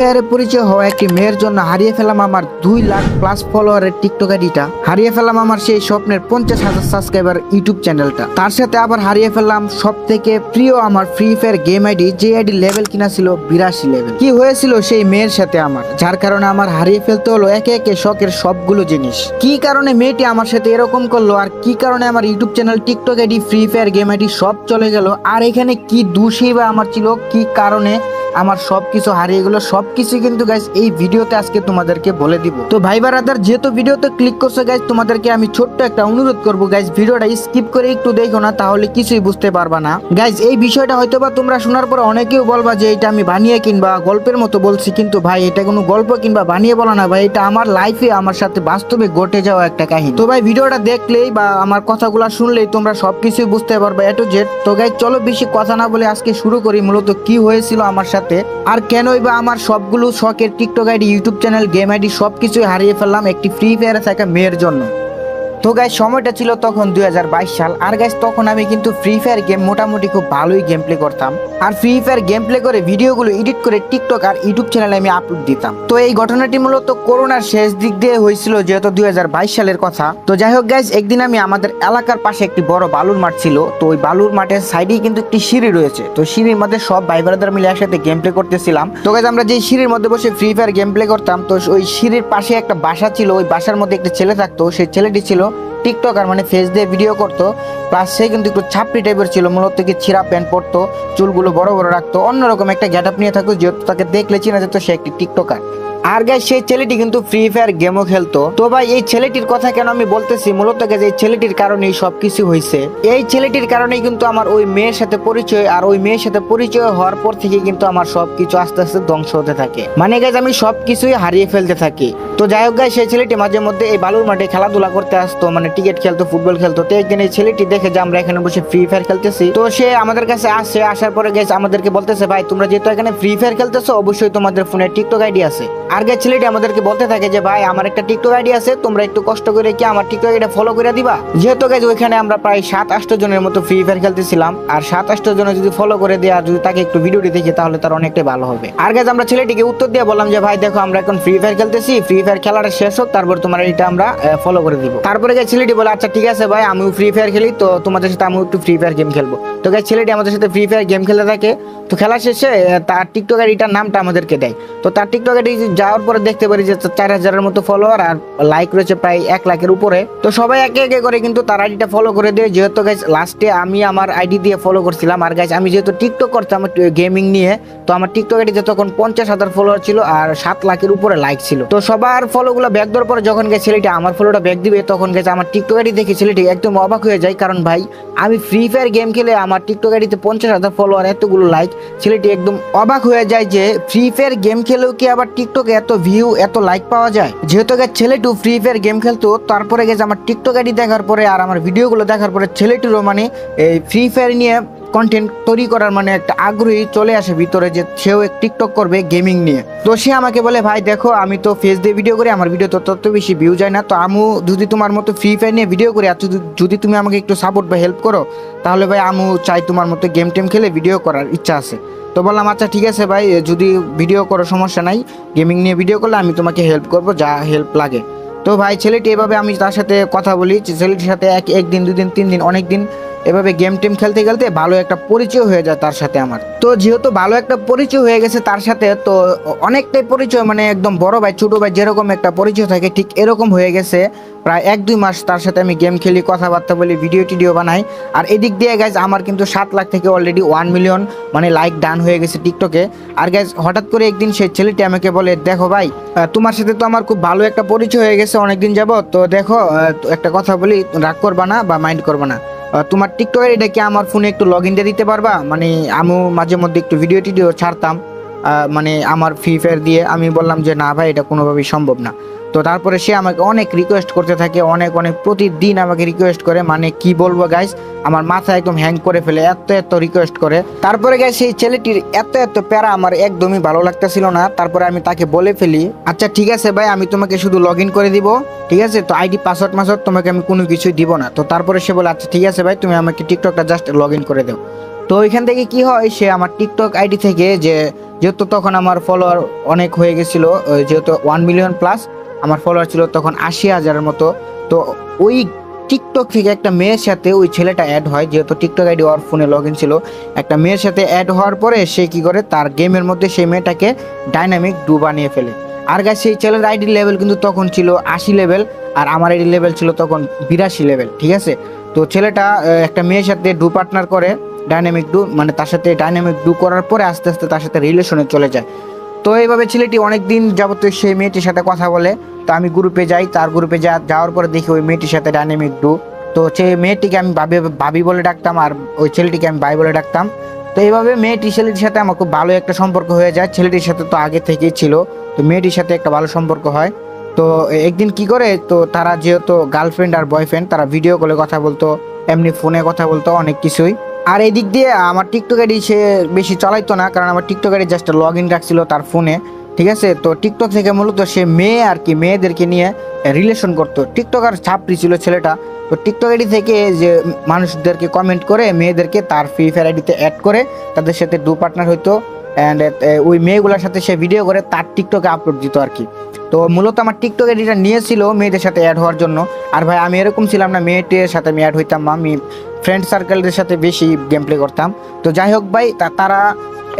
পরিচয় হওয়া একটি মেয়ের জন্য হারিয়ে ফেলাম আমার 2 লাখ+ ফলোয়ারের টিকটক আইডিটা, হারিয়ে ফেলাম আমার সেই স্বপ্নের 50,000 সাবস্ক্রাইবার ইউটিউব চ্যানেলটা, তার সাথে আবার হারিয়ে ফেললাম সব থেকে প্রিয় আমার ফ্রি ফায়ার গেম আইডি, যে আইডি লেভেল কিনা ছিল 82 লেভেল। কি হয়েছিল সেই মেয়ের সাথে আমার, যার কারণে আমার হারিয়ে ফেলতে হলো একে একে শখের সবগুলো জিনিস। কি কারণে মেয়েটি আমার সাথে এরকম করলো, আর কি কারণে আমার YouTube channel, TikTok ID, free fire game ID সব চলে গেল, আর এখানে কি দোষই বা আমার ছিল, কি কারণে আমার সবকিছু হারিয়ে গেল, সবকিছু কিন্তু গাইস এই ভিডিওতে আজকে তোমাদেরকে বলে দিব। তো ভাই ব্রাদার, যেহেতু ভিডিওতে ক্লিক করছো গাইস, তোমাদেরকে আমি ছোট্ট একটা অনুরোধ করবো গাইস, ভিডিওটা স্কিপ করে একটু দেখো না, তাহলে কিছুই বুঝতে পারবা না গাইস। এই বিষয়টা হয়তোবা তোমরা শোনার পর অনেকেও বলবা যে এটা আমি বানিয়ে কিংবা গল্পের মতো বলছি, কিন্তু ভাই এটা কোনো গল্প কিংবা বানিয়ে বলা না ভাই, এটা আমার লাইফে আমার সাথে বাস্তবে ঘটে যাওয়া একটা কাহিনী। তো ভাই ভিডিওটা দেখলেই বা আমার কথাগুলো শুনলেই তোমরা সবকিছুই বুঝতে পারবে A to Z। তো গাইস চলো বেশি কথা না বলে আজকে শুরু করি মূলত কি হয়েছিল আমার সাথে, আর কেনই বা আমার সবগুলো শখের TikTok ID, YouTube channel, game ID সবকিছুই হারিয়ে ফেললাম একটি ফ্রি ফায়ারে থাকা মেয়ের জন্য। তো গাইস সময়টা ছিল তখন 2022 সাল, আর গাইস তখন আমি কিন্তু ফ্রি ফায়ার গেম মোটামুটি খুব ভালোই গেম প্লে করতাম, আর ফ্রি ফায়ার গেম প্লে করে ভিডিওগুলো এডিট করে টিকটক আর ইউটিউব চ্যানেলে আমি আপলোড দিতাম। তো এই ঘটনাটি মূলত করোনার শেষ দিক দিয়ে হয়েছিল, যেহেতু 2022 সালের কথা। তো যাই হোক গাইস, একদিন আমি আমাদের এলাকার পাশে একটি বড় বালুর মাঠ ছিল, তো ওই বালুর মাঠের সাইডেই কিন্তু একটি সিঁড়ি রয়েছে, তো সিঁড়ির মধ্যে সব ভাই ব্রাদার মিলে একসাথে গেম প্লে করতেছিলাম। তো গাইস আমরা যে সিঁড়ির মধ্যে বসে ফ্রি ফায়ার গেম প্লে করতাম, তো ওই সিঁড়ির পাশে একটা বাসা ছিল, ওই বাসার মধ্যে একটা ছেলে থাকতো, সেই ছেলেটি ছিল টিকটকার, মানে ফেস দিয়ে ভিডিও করতো, প্লাস সে কিন্তু একটু ছাপড়ি টাইপের ছিল, মূলত কি ছিঁড়া প্যান্ট পরতো, চুলগুলো বড় বড় রাখতো, অন্যরকম একটা গেট আপ নিয়ে থাকতো, যেহেতু তাকে দেখলে চেনা যেত সে একটি টিকটকার। আর গাইস সেই ছেলেটি কিন্তু ফ্রি ফায়ার গেমও খেলতো। তো ভাই এই ছেলেটির কথা কেন আমি বলতেছি, মূলত গাইস এই ছেলেটির কারণেই সবকিছু হয়েছে। এই ছেলেটির কারণেই কিন্তু আমার ওই মেয়ের সাথে পরিচয়, আর ওই মেয়ের সাথে পরিচয় হওয়ার পর থেকে কিন্তু আমার সবকিছু আস্তে আস্তে ধ্বংস হতে থাকে, মানে গাইস আমি সবকিছুই হারিয়ে ফেলতে থাকি। তো যাই হোক গাইস, সেই ছেলেটি মাঝে মধ্যে এই বালুর মাঠে খেলাধুলা করতে আসতো, মানে ক্রিকেট খেলতো, ফুটবল খেলতো। তো একদিন এই ছেলেটি দেখে যে আমরা এখানে বসে ফ্রি ফায়ার খেলতেছি, তো সে আমাদের কাছে আসে, আসার পরে গাইস আমাদেরকে বলতেছে, ভাই তোমরা যেহেতু এখানে ফ্রি ফায়ার খেলতেছো, অবশ্যই তোমাদের ফোনে টিকটক আইডি আছে। আর গাইস ছেলেটি আমাদেরকে বলতে থাকে যে ভাই আমার একটা টিকটক আইডি আছে, তোমরা একটু কষ্ট করে কি আমার টিকটক আইডিটা ফলো করে দিবা। যেহেতু গাইস ওইখানে আমরা প্রায় 7-8 জনের মতো ফ্রি ফায়ার খেলতেছিলাম, আর 7-8 জনের যদি ফলো করে দেয় আর যদি তাকে একটু ভিডিওটি দেখি, তাহলে তার অনেকটাই ভালো হবে। আর গাইস আমরা ছেলেটিকে উত্তর দিয়ে বললাম যে ভাই দেখো আমরা এখন ফ্রি ফায়ার খেলতেছি, ফ্রি ফায়ার খেলাটা শেষ হোক, তারপর তোমার এটা আমরা ফলো করে দিব। তারপরে গাইস ছেলেটি বলে আচ্ছা ঠিক আছে ভাই, আমিও ফ্রি ফায়ার খেলি, তো তোমাদের সাথে আমিও একটু ফ্রি ফায়ার গেম খেলবো। তো গাইস ছেলেটি আমাদের সাথে ফ্রি ফায়ার গেম খেলতে থাকে। তো খেলা শেষে তার টিকটক আইডিটার নামটা আমাদেরকে দেয়। তো তার টিকটক আইডি যাওয়ার পরে দেখতে পারি যে 4,000-এর মতো ফলোয়ার আর লাইক রয়েছে প্রায় 1 লাখের উপরে। তো সবাই একে একে করে কিন্তু তার আইডিটা ফলো করে দেয়, যেহেতু গাইস লাস্টে আমি আমার আইডি দিয়ে ফলো করছিলাম। আর গাইস আমি যেহেতু টিকটক করতাম গেমিং নিয়ে, তো আমার টিকটক আইডিতে তখন 50,000 ফলোয়ার ছিল আর 7 লাখের উপরে লাইক ছিল। তো সবার ফলোগুলো ব্যাক দেওয়ার পরে যখন গাইস ছেলেটি আমার ফলোটা ব্যাক দিবে, তখন গাইস আমার টিকটক আইডি দেখে ছেলেটি একদম অবাক হয়ে যায়, কারণ ভাই আমি ফ্রি ফায়ার গেম খেলে আমার টিকটক আইডিতে 50,000 ফলোয়ার, এতগুলো লাইক। ছেলেটি একদম অবাক হয়ে যায় যে ফ্রি ফায়ার গেম খেলেও কি আবার টিকটকে এত ভিউ এত লাইক পাওয়া যায়। যেহেতু গাইস ছেলেটি ফ্রি ফায়ার গেম খেলতো, তারপরে গাইস আমার টিকটক আইডি দেখার পরে আর আমার ভিডিওগুলো দেখার পরে ছেলেটিরও মানে এই ফ্রি ফায়ার নিয়ে কন্টেন্ট তৈরি করার মানে একটা আগ্রহী চলে আসে ভিতরে, যে সেও এক টিকটক করবে গেমিং নিয়ে। তো সে আমাকে বলে ভাই দেখো আমি তো ফেস দিয়ে ভিডিও করি, আমার ভিডিও তো তত বেশি ভিউ যায় না, তো আমু যদি তোমার মতো ফ্রি ফায়ার নিয়ে ভিডিও করি, আর যদি তুমি আমাকে একটু সাপোর্ট বা হেল্প করো, তাহলে ভাই আমু চাই তোমার মতো গেম টেম খেলে ভিডিও করার ইচ্ছা আছে। তো বললাম আচ্ছা ঠিক আছে ভাই, যদি ভিডিও করো সমস্যা নাই, গেমিং নিয়ে ভিডিও করলে আমি তোমাকে হেল্প করবো, যা হেল্প লাগে। তো ভাই ছেলেটি এভাবে আমি তার সাথে কথা বলি, ছেলেটির সাথে একদিন 2 দিন 3 দিন অনেক দিন এভাবে গেম টেম খেলতে খেলতে ভালো একটা পরিচয় হয়ে যায় তার সাথে আমার। তো যেহেতু ভালো একটা পরিচয় হয়ে গেছে তার সাথে, তো অনেকটাই পরিচয়, মানে একদম বড় ভাই ছোট ভাই যেরকম একটা পরিচয় থাকে ঠিক এরকম হয়ে গেছে। প্রায় 1-2 মাস তার সাথে আমি গেম খেলি, কথাবার্তা বলি, ভিডিও টিডিও বানাই। আর এদিক দিয়ে গাইজ আমার কিন্তু 7 লাখ থেকে অলরেডি 1 মিলিয়ন মানে লাইক ডান হয়ে গেছে টিকটকে। আর গাইজ হঠাৎ করে একদিন সেই ছেলেটি আমাকে বলে দেখো ভাই তোমার সাথে তো আমার খুব ভালো একটা পরিচয় হয়ে গেছে অনেকদিন যাবত, তো দেখো একটা কথা বলি, রাগ করবা না বা মাইন্ড করবা না, তোমার টিকটক আইডিটা কি আমার ফোনে একটু লগ ইন দিয়ে দিতে পারবা? মানে আমি মাঝে মধ্যে একটু ভিডিও টিডিও ছাড়তাম, মানে আমার ফ্রি ফায়ার দিয়ে। আমি বললাম যে না ভাই এটা কোনোভাবেই সম্ভব না। তো তারপরে সে আমাকে অনেক রিকোয়েস্ট করতে থাকে, অনেক প্রতিদিন আমাকে রিকোয়েস্ট করে, মানে কি বলবো গাইস, আমার মাথা একদম হ্যাং করে ফেলে, এত রিকোয়েস্ট করে। তারপরে গাইস সেই ছেলেটির এত প্যারা আমার একদমই ভালো লাগতেছিল না। তারপরে আমি তাকে বলে ফেলি আচ্ছা ঠিক আছে ভাই, আমি তোমাকে শুধু লগ ইন করে দিব, ঠিক আছে, তো আইডি পাসওয়ার্ড তোমাকে আমি কোনো কিছুই দিব না। তো তারপরে সে বলে আচ্ছা ঠিক আছে ভাই, তুমি আমাকে টিকটকটা জাস্ট লগ ইন করে দাও। তো ওইখান থেকে কি হয়, সে আমার টিকটক আইডি থেকে যেহেতু তখন আমার ফলোয়ার অনেক হয়ে গেছিল, যেহেতু 1 মিলিয়ন প্লাস আমার ফলোয়ার ছিল তখন 80,000-এর মতো। তো ওই টিকটক থেকে একটা মেয়ের সাথে ওই ছেলেটা অ্যাড হয়, যেহেতু টিকটক আইডি ওর ফোনে লগ ইন ছিল। একটা মেয়ের সাথে অ্যাড হওয়ার পরে সে কি করে, তার গেমের মধ্যে সেই মেয়েটাকে ডাইনামিক ডু বানিয়ে ফেলে। আর গাছ সেই ছেলের আইডির লেভেল কিন্তু তখন ছিল 80 লেভেল, আর আমার আইডির লেভেল ছিল তখন 82 লেভেল, ঠিক আছে। তো ছেলেটা একটা মেয়ের সাথে ডু পার্টনার করে, ডাইনামিক ডু, মানে তার সাথে ডাইনামিক ডু করার পরে আস্তে আস্তে তার সাথে রিলেশনে চলে যায়। তো এইভাবে ছেলেটি অনেক দিন যাবত সেই মেয়েটির সাথে কথা বলে। তো আমি গ্রুপে যাই, তার গ্রুপে যাওয়ার পরে দেখি ওই মেয়েটির সাথে ডাইনামিক ডু। তো সেই মেয়েটিকে আমি ভাবি বলে ডাকতাম, আর ওই ছেলেটিকে আমি ভাই বলে ডাকতাম। তো এইভাবে ছেলেটির সাথে আমার খুব ভালো একটা সম্পর্ক হয়ে যায়। ছেলেটির সাথে তো আগে থেকেই ছিল, তো মেয়েটির সাথে একটা ভালো সম্পর্ক হয়। তো একদিন কি করে, তো তারা যেহেতু গার্লফ্রেন্ড আর বয়ফ্রেন্ড, তারা ভিডিও কলে কথা বলতো, এমনি ফোনে কথা বলতো, অনেক কিছুই। আর এই দিক দিয়ে আমার টিকটক আইডি সে বেশি চালাইতো না, কারণ আমার TikTok ID just log in রাখছিল তার ফোনে, ঠিক আছে। তো টিকটক থেকে মূলত সে মেয়ে আর কি, মেয়েদেরকে নিয়ে রিলেশন করতো। টিকটক আর ছাপড়ি ছিল ছেলেটা। তো টিকটক আইডি থেকে যে মানুষদেরকে কমেন্ট করে মেয়েদেরকে তার ফ্রি ফায়ার আইডিতে অ্যাড করে তাদের সাথে ডু পার্টনার হইতো, অ্যান্ড ওই মেয়েগুলোর সাথে সে ভিডিও করে তার টিকটকে আপলোড দিত আর কি। তো মূলত আমার টিকটক আইডিটা নিয়েছিল মেয়েদের সাথে অ্যাড হওয়ার জন্য। আর ভাই আমি এরকম ছিলাম না মেয়েটির সাথে আমি অ্যাড হইতাম, আমি ফ্রেন্ড সার্কেলদের সাথে বেশি গেম প্লে করতাম। তো যাই হোক ভাই, তারা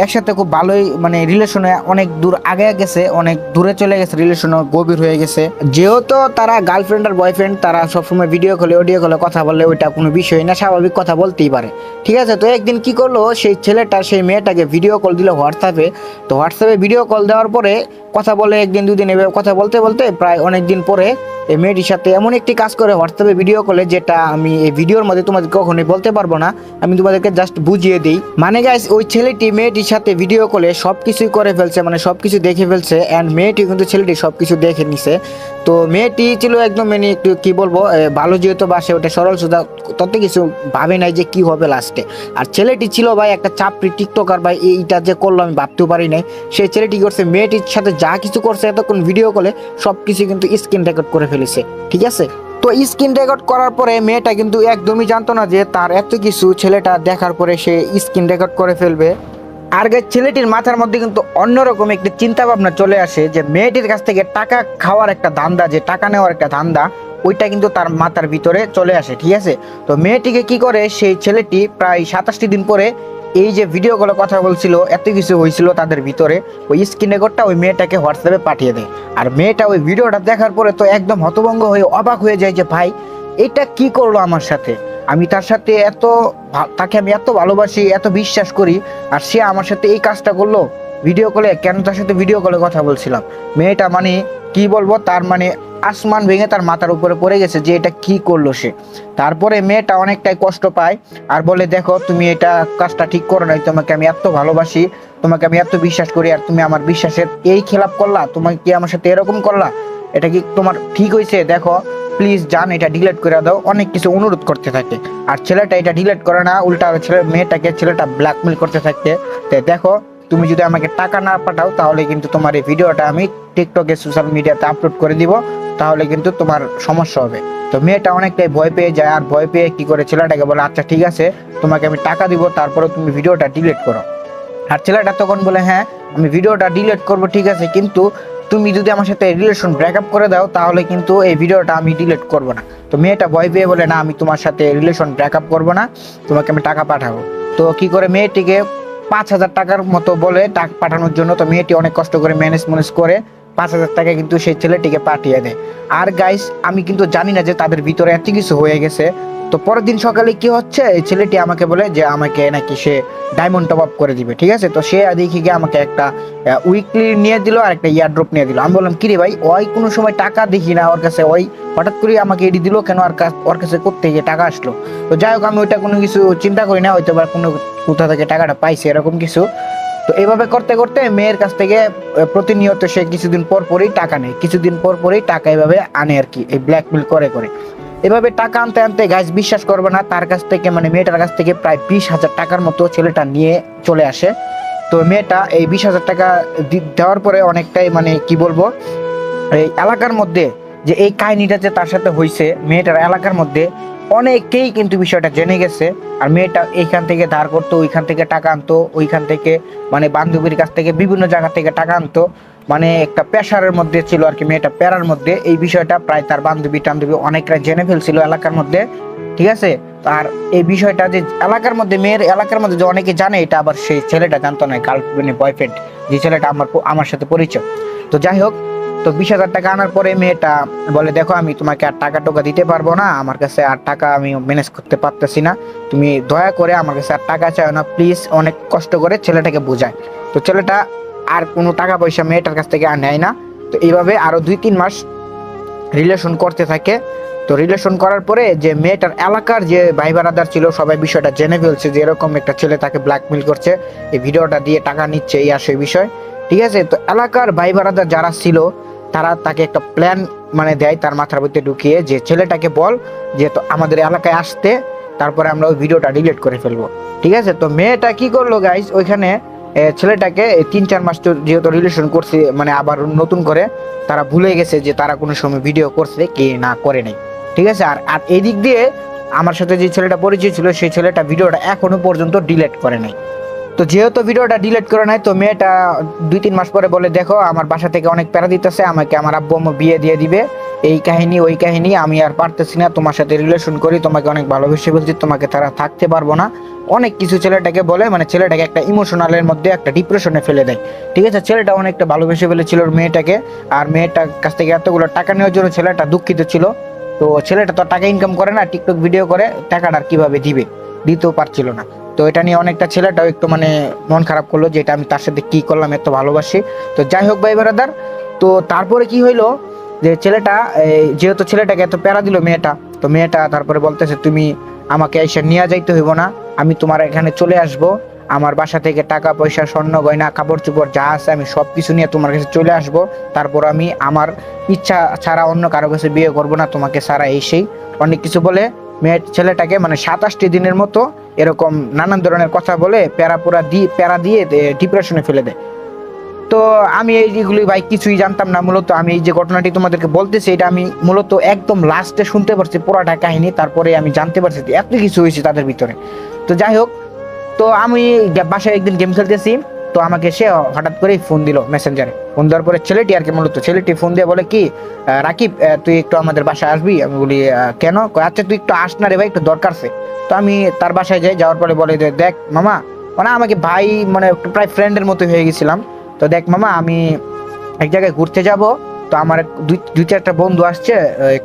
একসাথে খুব ভালোই মানে রিলেশনে অনেক দূর আগে গেছে, অনেক দূরে চলে গেছে, রিলেশনও গভীর হয়ে গেছে। যেহেতু তারা গার্লফ্রেন্ড আর বয়ফ্রেন্ড, তারা সবসময় ভিডিও কলে অডিও কলে কথা বললে ওইটা কোনো বিষয় না, স্বাভাবিক কথা বলতেই পারে, ঠিক আছে। তো একদিন কি করলো, সেই ছেলেটা সেই মেয়েটাকে ভিডিও কল দিল হোয়াটসঅ্যাপে। তো হোয়াটসঅ্যাপে ভিডিও কল দেওয়ার পরে কথা বলে একদিন দুদিন এভাবে কথা বলতে বলতে প্রায় অনেক দিন পরে এই মেয়েটির সাথে এমন একটি কাজ করে হোয়াটসঅ্যাপে ভিডিও কলে, যেটা আমি এই ভিডিওর মধ্যে তোমাদের কখনোই বলতে পারবো না, আমি তোমাদেরকে জাস্ট বুঝিয়ে দিই। মানে গাইস, ওই ছেলেটি মেয়েটির সাথে ভিডিও কলে সবকিছুই করে ফেলছে, মানে সবকিছু দেখে ফেলছে, অ্যান্ড মেয়েটি কিন্তু ছেলেটি সবকিছু দেখে নিছে। তো মেয়েটি ছিল একদম মানে একটু কি বলবো, ভালো যেহেতু বাসে, ওটা সরল সুদা, তত কিছু ভাবে নাই যে কি হবে লাস্টে। আর ছেলেটি ছিল ভাই একটা চাপড়ি টিকটকার ভাই, এইটা যে করলো আমি ভাবতেও পারি নাই। সেই ছেলেটি করছে মেয়েটির সাথে যা কিছু করছে এতক্ষণ ভিডিও কলে সবকিছু কিন্তু স্ক্রিন রেকর্ড করে ফেলেছে, ঠিক আছে। তো স্ক্রিন রেকর্ড করার পরে মেয়েটা কিন্তু একদমই জানতো না যে তার এত কিছু ছেলেটা দেখার পরে সে স্ক্রিন রেকর্ড করে ফেলবে। আর ছেলেটির মাথার মধ্যে কিন্তু অন্যরকম একটি চিন্তা ভাবনা চলে আসে যে মেয়েটির কাছ থেকে টাকা খাওয়ার একটা ধান্দা, যে টাকা নেওয়ার একটা ধান্দা, ওইটা কিন্তু তার মাথার ভিতরে চলে আসে, ঠিক আছে। তো মেয়েটিকে কি করে, সেই ছেলেটি প্রায় 27টি দিন পরে এই যে ভিডিও কলে কথা বলছিল, এত কিছু হয়েছিল তাদের ভিতরে, ওই স্ক্রিন রেকর্ডটা ওই মেয়েটাকে হোয়াটসঅ্যাপে পাঠিয়ে দেয়। আর মেয়েটা ওই ভিডিওটা দেখার পরে তো একদম হতভম্ব হয়ে অবাক হয়ে যায় যে ভাই এটা কি করলো আমার সাথে, আমি তার সাথে তাকে আমি এত ভালোবাসি, এত বিশ্বাস করি, আর সে আমার সাথে এই কাজটা করলো ভিডিও কলে। কেন তার সাথে ভিডিও কলে কথা বলছিলাম? মেয়েটা মানে কি বলবো, তার মানে আসমান ভেঙে তার মাথার উপরে পড়ে গেছে যে এটা কি করলো সে। তারপরে মেয়েটা অনেকটাই কষ্ট পায় আর বলে, দেখো তুমি এটা কাজটা ঠিক করো নাই, তোমাকে আমি এত ভালোবাসি, তোমাকে আমি এত বিশ্বাস করি, আর তুমি আমার বিশ্বাসের এই খেলাপ করলা, তোমাকে কি আমার সাথে এরকম করলা, এটা কি তোমার ঠিক হয়েছে? দেখো প্লিজ জান, এটা ডিলিট করে দাও, অনেক কিছু অনুরোধ করতে থাকে। আর ছেলেটা এটা ডিলিট করে না, উল্টা ছেলেটা ব্ল্যাকমেল করতে থাকে। দেখো তুমি যদি আমাকে টাকা না পাঠাও তাহলে কিন্তু তোমার এই ভিডিওটা আমি টিকটকে সোশ্যাল মিডিয়াতে আপলোড করে দিব, তাহলে কিন্তু তোমার সমস্যা হবে। তো মেয়েটা অনেকটাই ভয় পেয়ে যায়, আর ভয় পেয়ে কি করে ছেলেটাকে বলে, আচ্ছা ঠিক আছে তোমাকে আমি টাকা দিব, তারপরে তুমি ভিডিওটা ডিলিট করো। আর ছেলেটা তখন বলে, হ্যাঁ আমি ভিডিওটা ডিলিট করবো, ঠিক আছে, কিন্তু তুমি যদি আমার সাথে রিলেশন ব্রেকআপ করে দাও তাহলে কিন্তু এই ভিডিওটা আমি ডিলিট করবো না। তো মেয়েটা ভয় পেয়ে বলে, না আমি তোমার সাথে রিলেশন ব্রেকআপ করবো না, তোমাকে আমি টাকা পাঠাবো। তো কি করে মেয়েটিকে 5,000 টাকার মতো বলে টাকা পাঠানোর জন্য। তো মেয়েটি অনেক কষ্ট করে ম্যানেজ করে 5,000 টাকা কিন্তু সেই ছেলেটিকে পাঠিয়ে দেয়। আর গাইস আমি কিন্তু জানি না যে তাদের ভিতরে এত কিছু হয়ে গেছে। তো পরের দিন সকালে কি হচ্ছে, এই ছেলেটি আমাকে বলে যে আমাকে নাকি সে ডায়মন্ড টপ আপ করে দিবে, ঠিক আছে। তো সে দেখি গিয়ে আমাকে একটা উইকলি নিয়ে দিল আর একটা ইয়ারড্রপ নিয়ে দিল। আমি বললাম, কিরে ভাই, ওই কোনো সময় টাকা দেখি না ওর কাছে, ওই হঠাৎ করে আমাকে এডি দিল কেন, ওর কাছে করতে গিয়ে টাকা আসলো। তো যাই হোক আমি ওইটা কোনো কিছু চিন্তা করি না, হয়তো বা কোনো কোথা থেকে টাকাটা পাইছে এরকম কিছু। তো এইভাবে করতে করতে মেয়ের কাছ থেকে প্রতিনিয়ত সে কিছুদিন পর পরই টাকা নেয়, কিছুদিন পর পরই টাকা এভাবে আনে আর কি, এই ব্ল্যাকমেল করে করে এভাবে টাকা আনতে আনতে গাইস বিশ্বাস করবে না, তার কাছ থেকে মানে মেয়েটার কাছ থেকে প্রায় 20,000 টাকার মতো ছেলেটা নিয়ে চলে আসে। তো মেয়েটা এই 20,000 টাকা দেওয়ার পরে অনেকটাই মানে কি বলবো, এই এলাকার মধ্যে যে এই কাহিনীটা যে তার সাথে হয়েছে, মেয়েটার এলাকার মধ্যে অনেকেই কিন্তু বিষয়টা জেনে গেছে। আর মেয়েটা এইখান থেকে ধার করতো, ওইখান থেকে টাকা আনতো, ওইখান থেকে মানে বান্ধবীর কাছ থেকে বিভিন্ন জায়গা থেকে টাকা আনতো, মানে একটা প্রেশারের মধ্যে ছিল আর কি, মেয়েটা প্যারার মধ্যে। এই বিষয়টা প্রায় তার বান্ধবী টান্ধবী অনেকরা জেনে ফেলছিল এলাকার মধ্যে, ঠিক আছে। আর এই বিষয়টা যে এলাকার মধ্যে, মেয়ের এলাকার মধ্যে যে অনেকে জানে, এটা আবার সেই ছেলেটা জানতো না, গার্লফ্রেন্ড বয়ফ্রেন্ড যে ছেলেটা আমার সাথে পরিচয়। তো যাই হোক, তো 20,000 টাকা আনার পরে মেয়েটা বলে, দেখো আমি তোমাকে আর টাকা টোকা দিতে পারবো না, আমার কাছে আর টাকা আমি ম্যানেজ করতে পারতেছি না, তুমি দয়া করে আমার কাছে আর টাকা চাও না প্লিজ। অনেক কষ্ট করে ছেলেটাকে বোঝায়। তো ছেলেটা আর কোনো টাকা পয়সা মেয়েটার কাছ থেকে আর নেয় না। তো এইভাবে আরো 2-3 মাস রিলেশন করতে থাকে। তো রিলেশন করার পরে যে মেয়েটার এলাকার যে ভাই বারাদার ছিল, সবাই বিষয়টা জেনে ফেলছে যে এরকম একটা ছেলে তাকে ব্ল্যাকমেল করছে, এই ভিডিওটা দিয়ে টাকা নিচ্ছে, এই আর সেই বিষয়, ঠিক আছে। তো এলাকার ভাই বারাদার যারা ছিল, তারা তাকে একটা প্ল্যান মানে দেয় তার মাথার মধ্যে ঢুকিয়ে, যে ছেলেটাকে বল যে তো আমাদের এলাকায় আসতে, তারপরে আমরা ওই ভিডিওটা ডিলিট করে ফেলবো, ঠিক আছে। তো মেয়েটা কি করলো গাইস, ওইখানে ছেলেটাকে 3-4 মাস তো যেহেতু রিলেশন করছে, মানে আবার নতুন করে তারা ভুলে গেছে যে তারা কোনো সময় ভিডিও করছে কি না করে নাই, ঠিক আছে। আর আর এই দিক দিয়ে আমার সাথে যে ছেলেটা পরিচয় ছিল, সেই ছেলেটা ভিডিওটা এখনো পর্যন্ত ডিলিট করে নাই। তো যেহেতু ভিডিওটা ডিলিট করে নাই, তো মেয়েটা 2-3 মাস পরে বলে, দেখো আমার বাসা থেকে অনেক প্যারা দিতেছে, আমাকে আমার আব্বু আম্মু বিয়ে দিয়ে দিবে, এই কাহিনী ওই কাহিনী, আমি আর পারতেছি না, তোমার সাথে রিলেশন করি, তোমাকে অনেক ভালোবেসে বলছি, তোমাকে তারা থাকতে পারবো না, অনেক কিছু ছেলেটাকে বলে, মানে ছেলেটাকে একটা ইমোশনালের মধ্যে একটা ডিপ্রেশনে ফেলে দেয়, ঠিক আছে। ছেলেটা অনেকটা ভালোবেসে ফেলেছিল মেয়েটাকে, আর মেয়েটার কাছ থেকে এতগুলো টাকা নেওয়ার জন্য ছেলেটা দুঃখিত ছিল। তো ছেলেটা তো টাকা ইনকাম করে না, টিকটক ভিডিও করে, টাকাটা আর কিভাবে দিবে, দিতেও পারছিল না। তো এটা নিয়ে অনেকটা ছেলেটাও একটু মানে মন খারাপ করলো, যে এটা আমি তার সাথে কি করলাম, এত ভালোবাসি। তো যাই হোক ভাই ব্রাদার, তো তারপরে কি হইলো, যে ছেলেটা যেহেতু ছেলেটাকে এত প্যারা দিল মেয়েটা, তো মেয়েটা তারপরে বলতেছে, তুমি আমাকে এসে নিয়ে যাইতে হইব না, আমি তোমার এখানে চলে আসব, আমার বাসা থেকে টাকা পয়সা স্বর্ণ গয়না কাপড় চোপড় যা আছে আমি সব কিছু নিয়ে তোমার কাছে চলে আসব, তারপর আমি আমার ইচ্ছা ছাড়া অন্য কারো কাছে বিয়ে করব না, তোমাকে ছাড়া এই সেই অনেক কিছু বলে ছেলেটাকে মানে 27টি দিনের মতো এরকম নানান ধরনের কথা বলে প্যারা দিয়ে ডিপ্রেশনে ফেলে দেয়। তো আমি এইগুলি ভাই কিছুই জানতাম না, মূলত আমি এই যে ঘটনাটি তোমাদেরকে বলতেছি, এটা আমি মূলত একদম লাস্টে শুনতে পারছি পুরাটা কাহিনী, তারপরে আমি জানতে পারছি যে এত কিছু হয়েছে তাদের ভিতরে। তো যাই হোক, তো আমি বাসায় একদিন গেম খেলতেছি, তো আমাকে সে হঠাৎ করেই ফোন দিল মেসেঞ্জারে। ফোন দেওয়ার পরে ছেলেটি আর কি, মূলত ছেলেটি ফোন দিয়ে বলে কি, রাকিব তুই একটু আমাদের বাসায় আসবি। আমি বলি কেন? আচ্ছা তুই একটু আস না রে ভাই, একটু দরকার আছে। তো আমি তার বাসায় যাই, যাওয়ার পরে বলে দেখ মামা, মানে আমাকে ভাই মানে প্রায় ফ্রেন্ডের মতো হয়ে গেছিলাম। তো দেখ মামা, আমি এক জায়গায় ঘুরতে যাব, তো আমার দুই চারটা বন্ধু আসছে,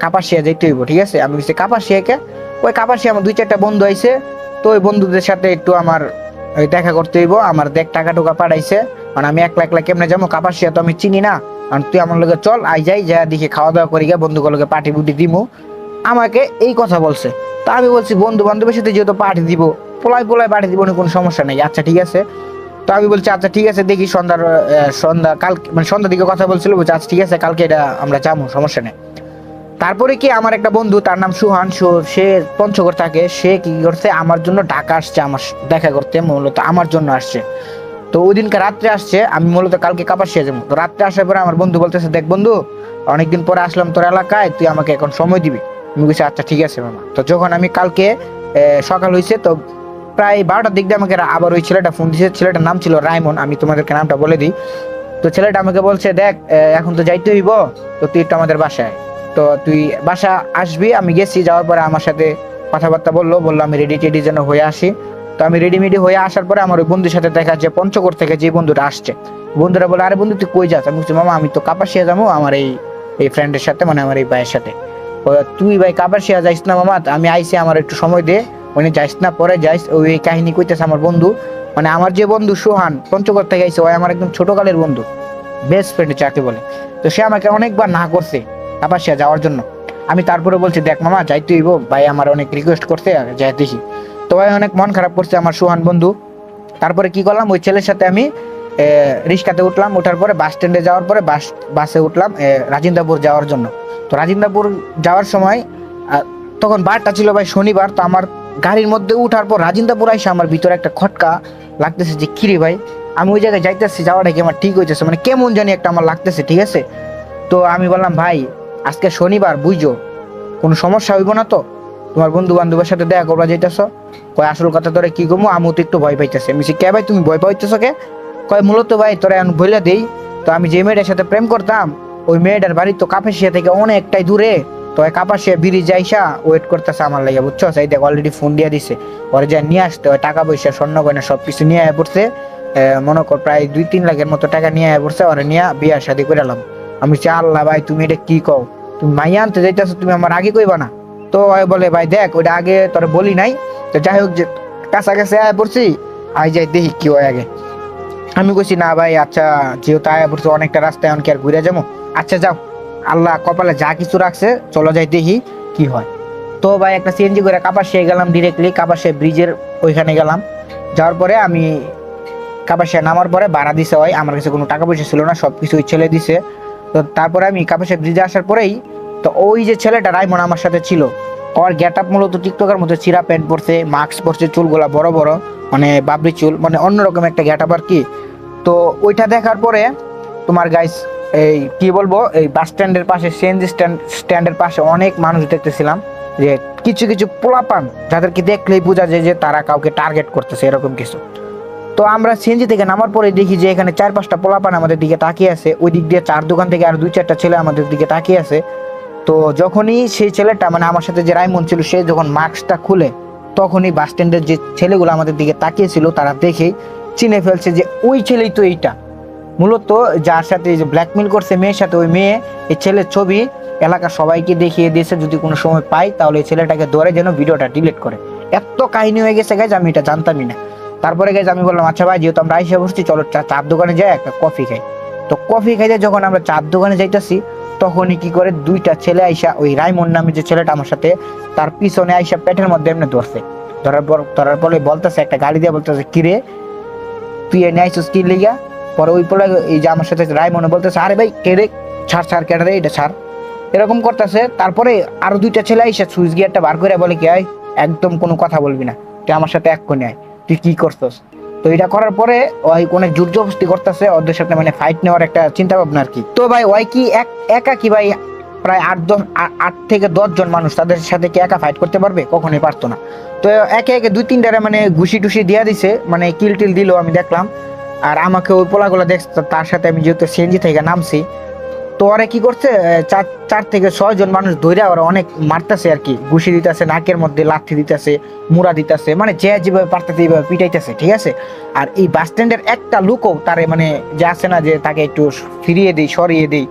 কাপাসিয়া যেতে হইব, ঠিক আছে। আমি বলছি কাপাসিয়াকে, ওই কাপাসিয়া আমার 2-4টা বন্ধু আইছে, তো ওই বন্ধুদের সাথে একটু আমার ওই দেখা করতে হইব, আমার দেখ টাকা টুকা পাঠাইছে, মানে আমি একলা একলা কেমনে যাবো, কাপাসিয়া তো আমি চিনি না, কারণ তুই আমার লগে চল, আই যাই যা দেখি খাওয়া দাওয়া করি গা, বন্ধুগুলোকে পার্টি বুটি দিমু, আমাকে এই কথা বলছে। তা আমি বলছি বন্ধু বান্ধবের সাথে যেহেতু পার্টি দিব, পোলায় পোলায় পার্টি দিব, কোনো সমস্যা নেই, আচ্ছা ঠিক আছে। তো আমি বলছি আচ্ছা ঠিক আছে, দেখি সন্ধ্যা কালকে মানে সন্ধ্যার দিকে কথা বলছিল, বলছি আচ্ছা ঠিক আছে কালকে এটা আমরা যাবো, সমস্যা নেই। তারপরে কি আমার একটা বন্ধু, তার নাম সুহান, সে পঞ্চগড় থাকে, সে কি করছে আমার জন্য ঢাকা আসছে, আমার দেখা করতে, মূলত আমার জন্য আসছে। তো ওই দিনকে রাত্রে আসছে, আমি মূলত কালকে কাপাসিয়া যাবো। তো রাত্রে আসার পরে আমার বন্ধু বলতেছে, দেখ বন্ধু, অনেকদিন পরে আসলাম তোর এলাকায়, তুই আমাকে এখন সময় দিবি। আমি বলছি আচ্ছা ঠিক আছে মামা। তো যখন আমি কালকে সকাল হয়েছে, তো প্রায় 12টার দিক দিয়ে আমাকে আবার ওই ছেলেটা ফোন দিয়েছে, ছেলেটার নাম ছিল রায়মন, আমি তোমাদেরকে নামটা বলে দিই। তো ছেলেটা আমাকে বলছে, দেখ এখন তো যাইতে হইব, তো তুই একটু আমাদের বাসায়, তো তুই বাসা আসবি। আমি গেছি, যাওয়ার পরে আমার সাথে কথাবার্তা বললো আমি রেডি টেডি যেন হয়ে আসি। তো আমি রেডিমেডি হয়ে আসার পরে আমার ওই বন্ধুর সাথে দেখা, যে পঞ্চগড় থেকে যে বন্ধুটা আসছে, বন্ধুরা বলে, আরে বন্ধু তুই কই যাস? আমি বলছি মামা আমি তো কাপাসিয়া যাবো আমার এই ফ্রেন্ডের সাথে, মানে আমার এই ভাইয়ের সাথে। তুই ভাই কাপাসিয়া যাইস না মামা, আমি আইসি, আমার একটু সময় দে, মানে যাইস না, পরে যাইস। ওই কাহিনী কইতেছে আমার বন্ধু, মানে আমার যে বন্ধু সোহান পঞ্চগড় থেকে আইসে, ওই আমার একদম ছোটকালের বন্ধু, বেস্ট ফ্রেন্ড যাকে বলে। তো সে আমাকে অনেকবার না করছে কাপাসিয়া যাওয়ার জন্য। আমি তারপরে বলছি, দেখ মামা যাইতে হইব, ভাই আমার অনেক রিকোয়েস্ট করতে, যাই দেখি। তো ভাই অনেক মন খারাপ করছে আমার সোহান বন্ধু। তারপরে কি করলাম, ওই ছেলের সাথে আমি রিক্সাতে উঠলাম, ওঠার পরে বাস স্ট্যান্ডে যাওয়ার পরে বাসে উঠলাম রাজিন্দাপুর যাওয়ার জন্য। তো রাজিন্দাপুর যাওয়ার সময় তখন বারটা ছিল ভাই, শনিবার। তো আমার গাড়ির মধ্যে উঠার পর রাজিন্দাপুর আইসা আমার ভিতরে একটা খটকা লাগতেছে, যে কিরে ভাই আমি ওই জায়গায় যাইতেছি, যাওয়াটা কি আমার ঠিক হইতেছে, মানে কেমন জানি একটা আমার লাগতেছে, ঠিক আছে। তো আমি বললাম ভাই আজকে শনিবার বুঝছো, কোনো সমস্যা হইব না তো? তোমার বন্ধু বান্ধবের সাথে দেখা করবা যাইতেছ? কয় আসল কথা তোরে কি কমু, আমু তো একটু ভয় পাইতেছে। আমি বলছি কে ভাই তুমি ভয় পাইতেছো কে? কয় মূলত ভাই তোরা এখন বইলা দেই, তো আমি যে মেয়েটার সাথে প্রেম করতাম ওই মেয়েটার বাড়ি তো কাপাসিয়া থেকে অনেকটাই দূরে, তো ওই কাপাসিয়া ব্রিজ আইসা ওয়েট করতেছে আমার লাগে, বুঝছো? এই দেখ অলরেডি ফোন দিয়ে দিছে, ওরে যা নিয়ে আসতে ওই টাকা পয়সা স্বর্ণ গয়না সবকিছু নিয়ে আয় পড়ছে। মনে কর প্রায় 2-3 লাখের মতো টাকা নিয়ে আয় পড়ছে, ওরে নিয়ে বিয়ার শাদী করে এলাম। আমি বলছি আল্লাহ ভাই তুমি এটা কি কও, তুমি মাইয়া আনতে যাইতেছো, তুমি আমার আগে কইবা না? তো ওই বলে ভাই দেখ ওইটা আগে তোরে বলি নাই, তো যাই হোক যে কাছাকাছি আয় পড়ছি, আই যাই দেখি কি হয় আগে। আমি কইছি না ভাই, আচ্ছা যেহেতু আয়া পড়ছে অনেকটা রাস্তায় এখন কি আর ঘুরে যাবো, আচ্ছা যাও আল্লাহ কপালে যা কিছু রাখছে চলো যাই দেখি কি হয়। তো ভাই একটা সিএনজি করে কাপাসিয়া গেলাম, ডিরেক্টলি কাপাসিয়া ব্রিজের ওইখানে গেলাম। যাওয়ার পরে আমি কাপাসিয়া নামার পরে ভাড়া দিছে হয়, আমার কাছে কোনো টাকা পয়সা ছিল না, সবকিছু ওই ছেলে দিছে। তো তারপরে আমি কাপাসিয়া ব্রিজে আসার পরেই তো ওই যে ছেলেটা রাইমন আমার সাথে ছিল, ওর গেট আপ মূলত টিকটকের মধ্যে চিরা প্যান্ট পরছে, মাস্ক পরছে, চুলগুলা বড় বড়, মানে বাবরি চুল, মানে অন্যরকম একটা গেট আপ আর কি। তো ওইটা দেখার পরে তোমার গাইস এই কি বলবো, এই বাস স্ট্যান্ডের পাশে সিএনজি স্ট্যান্ডের পাশে অনেক মানুষ দেখতেছিলাম, যে কিছু কিছু পোলাপান যাদেরকে দেখলেই বোঝা যায় যে তারা কাউকে টার্গেট করতেছে এরকম কিছু। তো আমরা সিএনজি থেকে নামার পরে দেখি যে এখানে 4-5টা পোলাপান আমাদের দিকে তাকিয়ে আছে, ওই দিক দিয়ে চার দোকান থেকে আর 2-4টা ছেলে আমাদের দিকে তাকিয়ে আছে। তো যখনই সেই ছেলেটা মানে আমার সাথে যে রাইমন ছিল সে যখন মাস্কটা খুলে, তখনই বাস স্ট্যান্ডের যে ছেলেগুলো আমাদের দিকে তাকিয়েছিল তারা দেখেই চিনে ফেলছে যে ওই ছেলেই তো এইটা, মূলত যার সাথে যে ব্ল্যাকমেল করছে মেয়ের সাথে, ওই মেয়ে এই ছেলের ছবি এলাকার সবাইকে দেখিয়ে দিয়েছে, যদি কোনো সময় পাই তাহলে এই ছেলেটাকে ধরে যেন ভিডিওটা ডিলিট করে। এত কাহিনী হয়ে গেছে গাইজ, আমি এটা জানতামই না। তারপরে গাইজ আমি বললাম আচ্ছা ভাই যেহেতু আমরা আইসা বসছি চলো চার দোকানে যাই একটা কফি খাই। তো কফি খাইতে যখন আমরা চার দোকানে যাইতেছি, তখনই কি করে 2টা ছেলে আইসা ওই রাইমন নামে যে ছেলেটা আমার সাথে, তার পিছনে আইসা পেটের মধ্যে এমনি ধরছে। ধরার পরে বলতেছে, একটা গালি দিয়ে বলতেছে কিরে তুই এনে আইসিস কি লিগা? পরে ওই পোলা এই যে আমার সাথে রাইমনে বলতেছে আরে ভাই কেড়ে ছাড় ছাড় কেটে রে এটা ছাড়, এরকম করতেছে। তারপরে আরো 2টা ছেলে আইসা সুইচ গিয়ারটা বার করে বলে কি একদম কোনো কথা বলবি না, তুই আমার সাথে এক কোণে আয়, তুই কি করছস? তো এটা করার পরে ওই অনেক জোর জবরদস্তি করতেছে ওদের সাথে, মানে ফাইট নেওয়ার একটা চিন্তা ভাবনা আর কি। তো ভাই ওই কি একা কি ভাই প্রায় 8 থেকে 10 জন মানুষ, তাদের সাথে কি একা ফাইট করতে পারবে? কখনোই পারতো না। তো একে একে 2-3টারে মানে ঘুষি টুসি দিয়া দিছে, মানে কিল টিল দিল আমি দেখলাম। আর আমাকে ওই পোলাগুলো দেখছে, তার সাথে আমি যেহেতু সিএনজি থেকে নামছি, তো ওরা কি করছে 4 থেকে 6 জন মানুষ ধরে ওরা অনেক মারতেছে আর কি, ঘুষি দিতেছে, নাকের মধ্যে লাথি দিতেছে, মুড়া দিতেছে, মানে যে যেভাবে পারতেছে এইভাবে পিটাইতেছে, ঠিক আছে। আর এই বাস স্ট্যান্ডের একটা লোকও তারে মানে যে আছে না যে তাকে একটু ফিরিয়ে দিই সরিয়ে দিই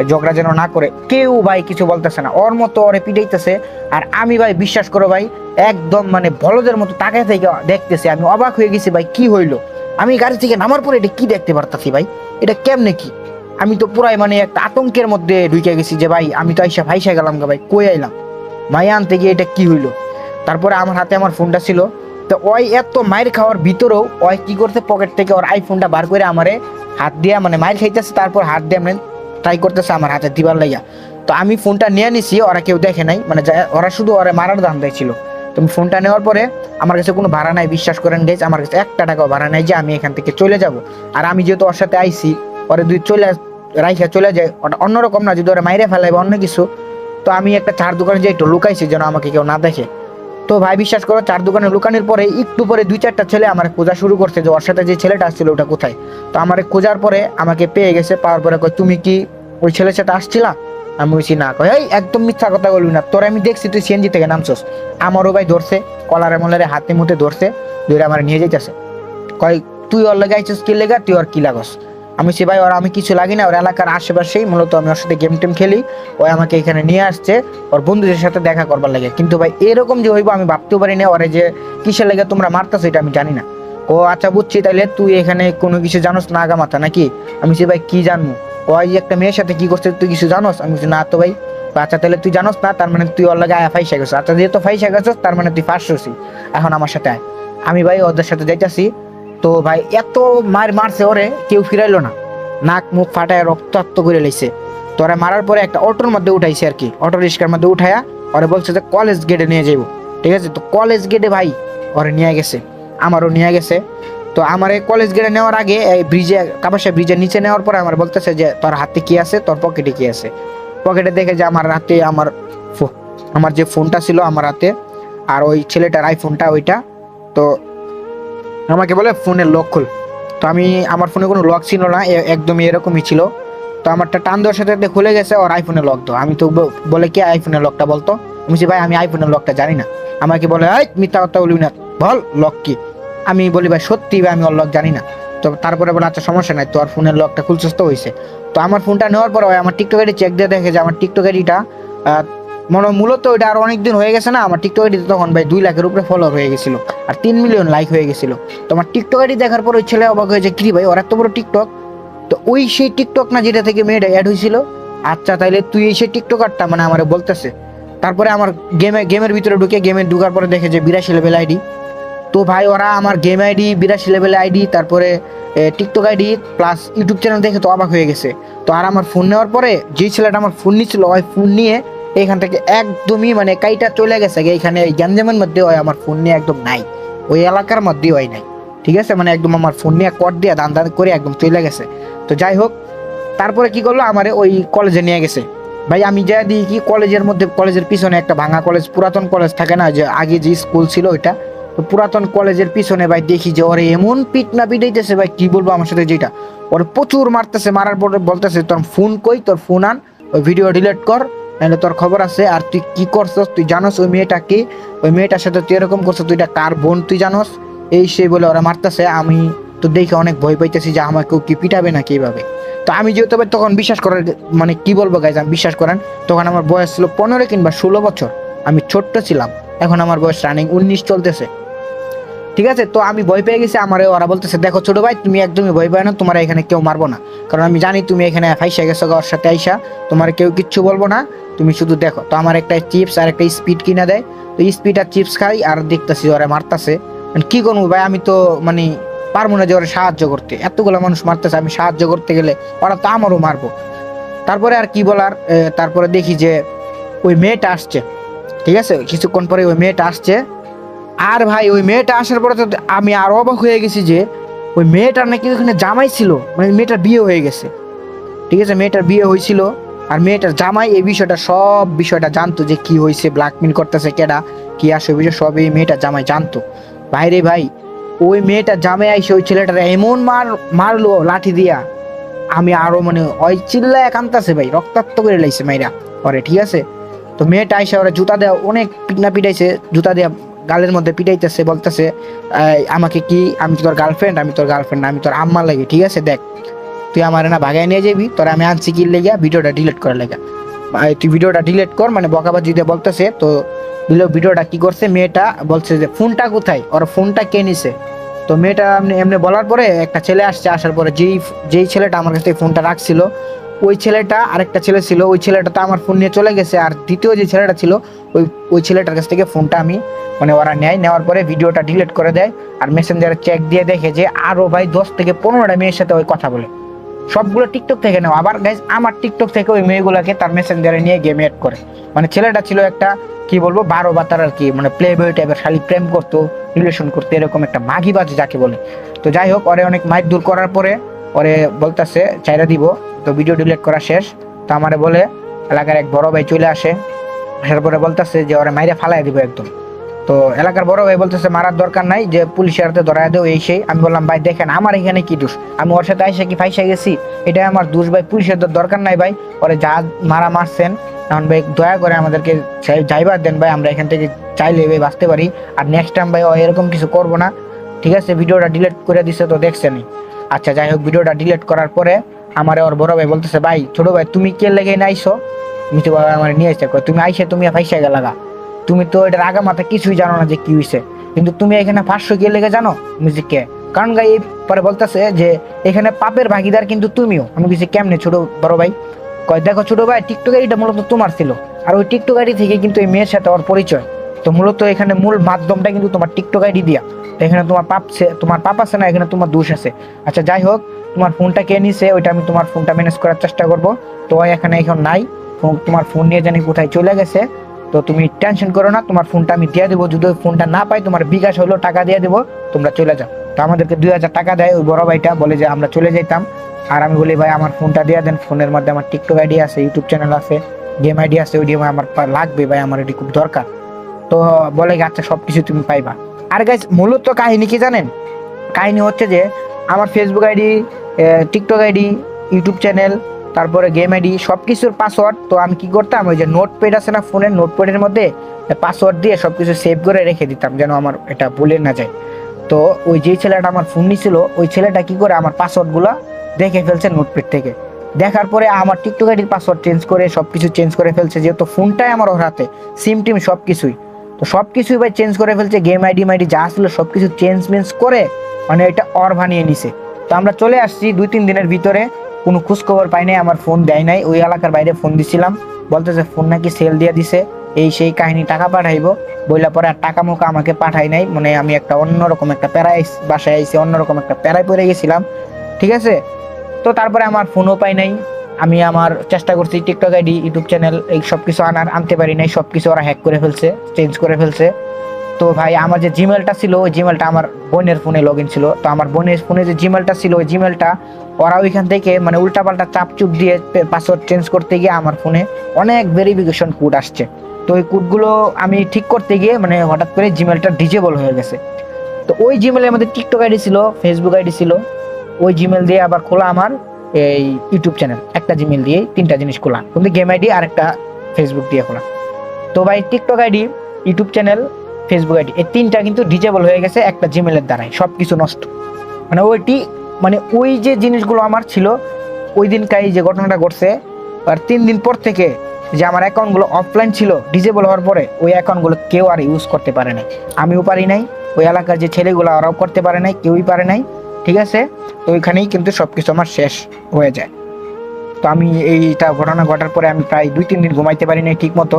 ঝগড়া যেন না করে, কেউ ভাই কিছু বলতেছে না, ওর মতো ওরে পিটাইতেছে। আর আমি ভাই বিশ্বাস করো ভাই একদম মানে বলদের মতো তাকায় থেকে দেখতেছি, আমি অবাক হয়ে গেছি ভাই কি হইলো। আমি গাড়ি থেকে নামার পরে এটা কি দেখতে পারতাছি ভাই, এটা কেমনে কি? আমি তো পুরাই মানে একটা আতঙ্কের মধ্যে ঢুকে গেছি যে ভাই আমি তো আইসা ভাইসা গেলাম ভাই, কই আইলাম মাইয়া আনতে গিয়ে এটা কি হইলো। তারপরে আমার হাতে আমার ফোনটা ছিল, তো ওই এত মায়ের খাওয়ার ভিতরেও ওই কি করতে পকেট থেকে ওর আইফোনটা বার করে আমারে হাত দিয়া মানে মায়ের খাইতেছে, তারপর হাত দিয়ে মানে ট্রাই করতেছে আমার হাতে দিবার লাইয়া। তো আমি ফোনটা নিয়ে নিছি, ওরা কেউ দেখে নাই, মানে ওরা শুধু ওরা মারার দাম দেখছিল। তুমি ফোনটা নেওয়ার পরে আমার কাছে কোনো ভাড়া নাই, বিশ্বাস করেন গেছ আমার কাছে 1 টাকাও ভাড়া নাই যে আমি এখান থেকে চলে যাব। আর আমি যেহেতু ওর সাথে আইছি, ওরে চলে রাইখা চলে যায়, ওটা অন্যরকম না, যদি ওরা মাইরে ফেলাইবে অন্য কিছু। তো আমি একটা চার দোকানে যে একটু লুকাইছি যেন আমাকে কেউ না দেখে। তো ভাই বিশ্বাস করো চার দোকানে লুকানোর পরে একটু পরে 2-4টা ছেলে আমার খোঁজা শুরু করছে যে ওর সাথে যে ছেলেটা আসছিল ওটা কোথায়। তো আমার খোঁজার পরে আমাকে পেয়ে গেছে, পাওয়ার পরে কয় তুমি কি ওই ছেলের সাথে আসছিলা? আমি বলছি না। কয় এই একদম মিথ্যা কথা বলবি না, তোর আমি দেখছি তুই সিএনজি থেকে নামছস। আমারও ভাই ধরছে, কলারে মলারে হাতে মুতে ধরছে, ধরে আমার নিয়ে যাইতেছে। কয় তুই ওর লেগে আইছিস কি লেগা, তুই ওর কি লাগস? আমি সে ভাই ওর আমি কিছু লাগি না, ওর এলাকার আশেপাশেই মূলত আমি ওর সাথে গেম টেম খেলি, ওই আমাকে এখানে নিয়ে আসছে ওর বন্ধুদের সাথে দেখা করবার লাগে। কিন্তু ভাই এরকম যে হইব আমি ভাবতেও পারি না, ওরে যে কিসের লেগে তোমরা মারতেছো এটা আমি জানি না। ও আচ্ছা বুঝছি, তাইলে তুই এখানে কোনো কিছু জানোস না আগা মাথা নাকি? আমি সে ভাই কি জানবো, ওই যে একটা মেয়ের সাথে কি করছে তুই কিছু জানোস? আমি না তো ভাই। আচ্ছা তাহলে তুই জানোস না, তার মানে তুই ওর লাগে আয়া ফাইসা গেছিস। আচ্ছা যেহেতু ফাইসা গেছিস তার মানে তুই ফার্স্ট হচ্ছি, এখন আমার সাথে আয়। আমি ভাই ওদের সাথে যাইতাছি। তো ভাই এত মারছে ওরে, কেউ ফিরাইলো না, নাক মুখ ফাটায় রক্তাক্ত করে লাইছে। তো ওরা মারার পরে একটা অটোর মধ্যে উঠাইছে আর কি, অটো রিক্সার মধ্যে উঠায়া ওরা বলছে যে কলেজ গেটে নিয়ে যাইব, ঠিক আছে। তো কলেজ গেটে ভাই ওরা নিয়ে গেছে, আমারও নিয়ে গেছে। তো আমার এই কলেজ গেটে নেওয়ার আগে এই ব্রিজে কাপাসিয়া ব্রিজের নিচে নেওয়ার পরে আমার বলতেছে যে তোর হাতে কি আছে, তোর পকেটে কি আছে। পকেটে দেখে যে আমার হাতে আমার যে ফোনটা ছিল আমার হাতে, আর ওই ছেলেটার আইফোনটা ওইটা। তো আমাকে বলে ফোনের লক খোল। তো আমি আমার ফোনে কোনো লক ছিল না, একদমই এরকমই ছিল। তো আমারটা টান দেওয়ার সাথে সাথে খুলে গেছে, ওর আইফোনে লক দাও। আমি তো বলে কি আইফোনের লকটা বলতো। আমি বলছি ভাই আমি আইফোনের লকটা জানি না। আমাকে বলে এই মিথ্যা কথা বলবি না, বল লক কি। আমি বলি ভাই সত্যি ভাই আমি ওর লক জানি না। তো তারপরে বলে আচ্ছা সমস্যা নাই, তোর ফোনের লকটা খুলছিস তো হয়েছে। তো আমার ফোনটা নেওয়ার পর আমার টিকটক আইডি চেক দিয়ে দেখে যে আমার টিকটক আইডিটা মূলত ওইটা আর অনেকদিন হয়ে গেছে না, আমার টিকটক আইডিতে তখন ভাই 2 লাখের উপরে ফলোয়ার হয়ে গেছিল আর 3 মিলিয়ন লাইক হয়ে গেছিল। তো আমার টিকটক আইডি দেখার পর ওই ছেলে অবাক হয়েছে, কি ভাই ওর এত বড় টিকটক। তো ওই সেই টিকটক না যেটা থেকে মেয়েটা অ্যাড হয়েছিল। আচ্ছা তাইলে তুই এই সেই টিকটকারটা, মানে আমার বলতেছে। তারপরে আমার গেমের ভিতরে গেমে ঢুকার পরে দেখে যে 82 লেভেল আইডি। তো ভাই ওরা আমার গেম আইডি 82 লেভেল আইডি তারপরে TikTok ID plus YouTube channel দেখে তো অবাক হয়ে গেছে। তো আর আমার ফোন নেওয়ার পরে যেই ছেলেটা আমার ফোন নিচ্ছিল ওই ফোন নিয়ে এখান থেকে একদমই মানে কাইটা চলে গেছে এইখানে গ্যাঞ্জামের মধ্যে ওই আমার ফোন নিয়ে একদম নাই, ওই এলাকার মধ্যেই হয় নাই। ঠিক আছে, মানে একদম আমার ফোন নিয়ে কট দিয়ে দান দান করে একদম চলে গেছে। তো যাই হোক, তারপরে কি করলো আমারে ওই কলেজে নিয়ে গেছে। ভাই আমি যা দিই কি কলেজের মধ্যে, কলেজের পিছনে একটা ভাঙা কলেজ, পুরাতন কলেজ থাকে না যে আগে যে স্কুল ছিল ওইটা। তো পুরাতন কলেজের পিছনে ভাই দেখি যে ওরে এমন পিট না পিটাইতেছে ভাই কি বলবো আমার সাথে, যেটা ওরে প্রচুর মারতেছে। মারার পরে বলতেছে তোর ফোন কই, তোর ফোন আন, ওই ভিডিও ডিলিট কর, নাহলে তোর খবর আছে। আর তুই কি করছস, তুই জানোস ওই মেয়েটা কি, ওই মেয়েটার সাথে তুই এরকম করছিস, তুই এটা কার বোন তুই জানোস, এই সেই বলে ওরা মারতেছে। আমি তো দেখে অনেক ভয় পাইতেছি যে আমাকেও কি পিটাবে নাকি এইভাবে। তো আমি যেহেতু ভাই তখন বিশ্বাস করার মানে কি বলবো গাইজ, আমি বিশ্বাস করেন তখন আমার বয়স ছিল 15 কিংবা 16 বছর, আমি ছোট্ট ছিলাম। এখন আমার বয়স রানিং 19 চলতেছে। ঠিক আছে, তো আমি ভয় পেয়ে গেছি। আমার ওরা বলতেছে দেখো ছোট ভাই তুমি একদমই ভয় পায় না, তোমার এখানে কেউ মারবো না, কারণ আমি জানি তুমি এখানে ফাইসা গেছো ওর সাথে আইসা, তোমার কেউ কিচ্ছু বলবো না, তুমি শুধু দেখো। তো আমার একটা চিপস আর একটা স্পিড কিনা দেয়। তো স্পিড আর চিপস খাই আর দেখতেছি ওরা মারতেছে। কি করবো ভাই, আমি তো মানে পারবো না যে ওরা সাহায্য করতে, এতগুলো মানুষ মারতেছে, আমি সাহায্য করতে গেলে ওরা তো আমারও মারবো। তারপরে আর কি বলার, তারপরে দেখি যে ওই মেয়েটা আসছে। ঠিক আছে, কিছুক্ষণ পরে ওই মেয়েটা আসছে। আর ভাই ওই মেয়েটা আসার পরে তো আমি আরো অবাক হয়ে গেছি যে ওই মেয়েটার নাকি ওখানে জামাই ছিল, মানে মেয়েটার বিয়ে হয়ে গেছে। ঠিক আছে, মেয়েটার বিয়ে হয়েছিল আর মেয়েটার জামাই এই বিষয়টা সব বিষয়টা জানতো যে কি হয়েছে, ব্ল্যাকমেল করতেছে কেডা, কি আসে বিষয় সব এই মেয়েটার জামাই জানতো। ভাইরে ভাই ওই মেয়েটা জামাই আইসে ওই ছেলেটার এমন মারলো লাঠি দিয়া, আমি আরো মানে ওই চিল্লায় কান্তাছে ভাই, রক্তাক্ত করে লাইছে মাইরা পরে। ঠিক আছে, তো মেয়েটা আইসা ওরা জুতা দেওয়া অনেক পিটনা পিটাইছে, জুতা দেওয়া গালের মধ্যে পিটাইতেছে, বলতেছে আমাকে কি, আমি তোর গার্লফ্রেন্ড, আমি তোর গার্লফ্রেন্ড না, আমি তোর আম্মা লাগে। ঠিক আছে দেখ তুই আমার না ভাগায় নিয়ে যাবি, তোর আমি আনছি কি লেগা, ভিডিওটা ডিলিট করে লেগা, তুই ভিডিওটা ডিলিট কর, মানে বকাবাজি দিয়ে বলতেছে। তো ভিডিওটা কি করছে, মেয়েটা বলছে যে ফোনটা কোথায়, ওর ফোনটা কে নিছে। তো মেয়েটা এমনি এমনি বলার পরে একটা ছেলে আসছে, আসার পরে যেই ছেলেটা আমার কাছে ফোনটা রাখছিল ওই ছেলেটা, আরেকটা ছেলে ছিল, ওই ছেলেটা তো আমার ফোন নিয়ে চলে গেছে। আর দ্বিতীয় যে ছেলেটা ছিল ওই ছেলেটার কাছ থেকে ফোনটা আমি মানে ওরা নেওয়ার পরে ভিডিওটা ডিলিট করে দেয়। আর মেসেঞ্জারে চেক দিয়ে দেখে যে আরো ভাই 10 থেকে 15টা মেয়ের সাথে ওই কথা বলে, সবগুলো টিকটক থেকে নেওয়া। আবার গাইজ আমার টিকটক থেকে ওই মেয়েগুলোকে তার মেসেঞ্জারে নিয়ে গেম এড করে। মানে ছেলেটা ছিল একটা কি বলবো 12 বাতার আর কি, মানে প্লে বয় টাইপের, খালি প্রেম করতো, রিলেশন করতো, এরকম একটা মাগিবাজ যাকে বলে। তো যাই হোক, ওরে অনেক মাইক দূর করার পরে ওরে বলতেছে চাইরা দিব। তো ভিডিও ডিলিট করা শেষ। তো আমারে বলে এলাকার এক বড় ভাই চলে আসে, আসার পরে বলতেছে যে ওরে মাইরে ফালাই দিব একদম। তো এলাকার বড় ভাই বলতেছে মারার দরকার নাই, যে পুলিশের হাতে ধরায় দেও এই সেই। আমি বললাম ভাই দেখেন আমার এখানে কি দোষ, আমি ওর সাথে আইসা কি ফাইসা গেছি, এটাই আমার দোষ ভাই, পুলিশের দরকার নাই ভাই, ওরে যা মারছেন এখন ভাই দয়া করে আমাদেরকে যাইবার দেন ভাই, আমরা এখান থেকে চাইলে ভাই বাঁচতে পারি, আর নেক্সট টাইম ভাই এরকম কিছু করবো না। ঠিক আছে, ভিডিওটা ডিলিট করে দিছে তো দেখছেনই। আচ্ছা যাই হোক, ভিডিওটা ডিলিট করার পরে আমার ওর বড় ভাই বলতেছে ভাই ছোট ভাই তুমি কে লেগে আইসো, মিঠু বাবা আমার নিয়ে আসছে, তুমি আইসে তুমি ফাইসা গেলাগা, তুমি তো এটার আগা মাথা কিছুই জানো না যে কি হয়েছে, কিন্তু তুমি এখানে 500 কে লেগে জানো মিউজিককে, কারণ গাই পরে বলতেছে যে এখানে পাপের ভাগিদার কিন্তু তুমিও। আমি কিছু কেমনে ছোট বড় ভাই, কয় দেখো ছোট ভাই টিকটক আইডিটা মূলত তোমার ছিল, আর ওই টিকটক আইডি থেকে কিন্তু এই মেয়ের সাথে ওর পরিচয়। তো মূলত এখানে মূল মাধ্যমটা কিন্তু তোমার টিকটক আইডি দিয়া, এখানে তোমার পাপ আছে না, এখানে তোমার দোষ আছে। আচ্ছা যাই হোক, তোমার ফোনটা কে নিছে ওইটা আমি তোমার ফোনটা ম্যানেজ করার চেষ্টা করব। তো এখানে এখন নাই, তোমার ফোন নিয়ে জানি কোথায় চলে গেছে। তো তুমি টেনশন করো না, তোমার ফোনটা আমি দিয়ে দেবো, যদি ওই ফোনটা না পাই তোমার বিকাশ হলো টাকা দিয়ে দেবো, তোমরা চলে যাও। তো আমাদেরকে 2000 টাকা দেয় ওই বড় ভাইটা, বলে যে আমরা চলে যেতাম। আর আমি বলি ভাই আমার ফোনটা দিয়ে দেন, ফোনের মধ্যে আমার টিকটক আইডি আছে, ইউটিউব চ্যানেল আছে, গেম আইডি আছে, ওই গেম আমার লাগবে ভাই, আমার এটি খুব দরকার। তো বলে আচ্ছা সব কিছু তুমি পাইবা। আর গাইস মূলত কাহিনী কি জানেন? কাহিনী হচ্ছে যে আমার Facebook ID, TikTok ID, YouTube channel, তারপরে গেম আইডি সব কিছুর পাসওয়ার্ড তো আমি কি করতাম, ওই যে নোটপ্যাড আছে না ফোনের, নোটপ্যাডের মধ্যে পাসওয়ার্ড দিয়ে সব কিছু সেভ করে রেখে দিতাম যেন আমার এটা ভুলে না যায়। তো ওই যে ছেলেটা আমার ফোন নিছিল, ওই ছেলেটা কি করে আমার পাসওয়ার্ডগুলো দেখে ফেলছে নোটপ্যাড থেকে। দেখার পরে আমার টিকটক আইডির পাসওয়ার্ড চেঞ্জ করে সব কিছু চেঞ্জ করে ফেলছে, যেহেতু ফোনটাই আমার ওর হাতে, সিম টিম সব কিছুই। তো সব কিছুই ভাই চেঞ্জ করে ফেলছে, গেম আইডি মাইডি যা ছিল সব কিছু চেঞ্জ মেঞ্জ করে মানে এটা অর বানিয়ে নিছে। তো আমরা চলে আসছি 2-3 দিনের ভিতরে, কোনো খোঁজ খবর পাই নাই, আমার ফোন দেয় নাই। ওই এলাকার বাইরে ফোন দিছিলাম, বলতেছে ফোন নাকি সেল দিয়ে দিছে, এই সেই কাহিনী, টাকা পাঠাইবো বইলা পরে আর টাকা মুখা আমাকে পাঠাই নাই। মানে আমি একটা অন্যরকম একটা প্যারায় বাসায় আইসি, অন্যরকম একটা প্যারায় পড়ে গেছিলাম, ঠিক আছে। তো তারপরে আমার ফোনও পাই নাই, আমি আমার চেষ্টা করছি টিকটক আইডি, ইউটিউব চ্যানেল এই সব কিছু আনতে পারি নাই, সব কিছু ওরা হ্যাক করে ফেলছে, চেঞ্জ করে ফেলছে। তো ভাই আমার যে জিমেলটা ছিল, ওই জিমেলটা আমার বোনের ফোনে লগ ইন ছিল। তো আমার বোনের ফোনে যে জিমেলটা ছিল, ওই জিমেলটা ওরা ওইখান থেকে মানে উল্টাপাল্টা চাপচুপ দিয়ে পাসওয়ার্ড চেঞ্জ করতে গিয়ে আমার ফোনে অনেক ভেরিফিকেশন কোড আসছে। তো ওই কোডগুলো আমি ঠিক করতে গিয়ে মানে হঠাৎ করে জিমেলটা ডিজেবল হয়ে গেছে। তো ওই জিমেলের মধ্যে টিকটক আইডি ছিল, ফেসবুক আইডি ছিল, ওই জিমেল দিয়ে আবার খোলা আমার এই ইউটিউব চ্যানেল, একটা জিমেল দিয়ে 3টা জিনিস খোলা, কিন্তু গেম আইডি আর একটা ফেসবুক দিয়ে খোলা। তো ভাই TikTok ID, YouTube channel, Facebook ID এই 3টা কিন্তু ডিজেবল হয়ে গেছে একটা জিমেলের দ্বারাই, সব কিছু নষ্ট। মানে ওইটি মানে ওই যে জিনিসগুলো আমার ছিল ওই দিনকাই যে ঘটনাটা ঘটছে, আর 3 দিন পর থেকে যে আমার অ্যাকাউন্টগুলো অফলাইন ছিল ডিজেবল হওয়ার পরে, ওই অ্যাকাউন্টগুলো কেউ আর ইউজ করতে পারে নাই, আমিও পারি নাই, ওই এলাকার যে ছেলেগুলো ওরাও করতে পারে নাই, কেউই পারে নাই, ঠিক আছে। তো ওইখানেই কিন্তু সব কিছু আমার শেষ হয়ে যায়। তো আমি এইটা ঘটনা ঘটার পরে আমি প্রায় 2-3 দিন ঘুমাইতে পারি নাই ঠিক মতো,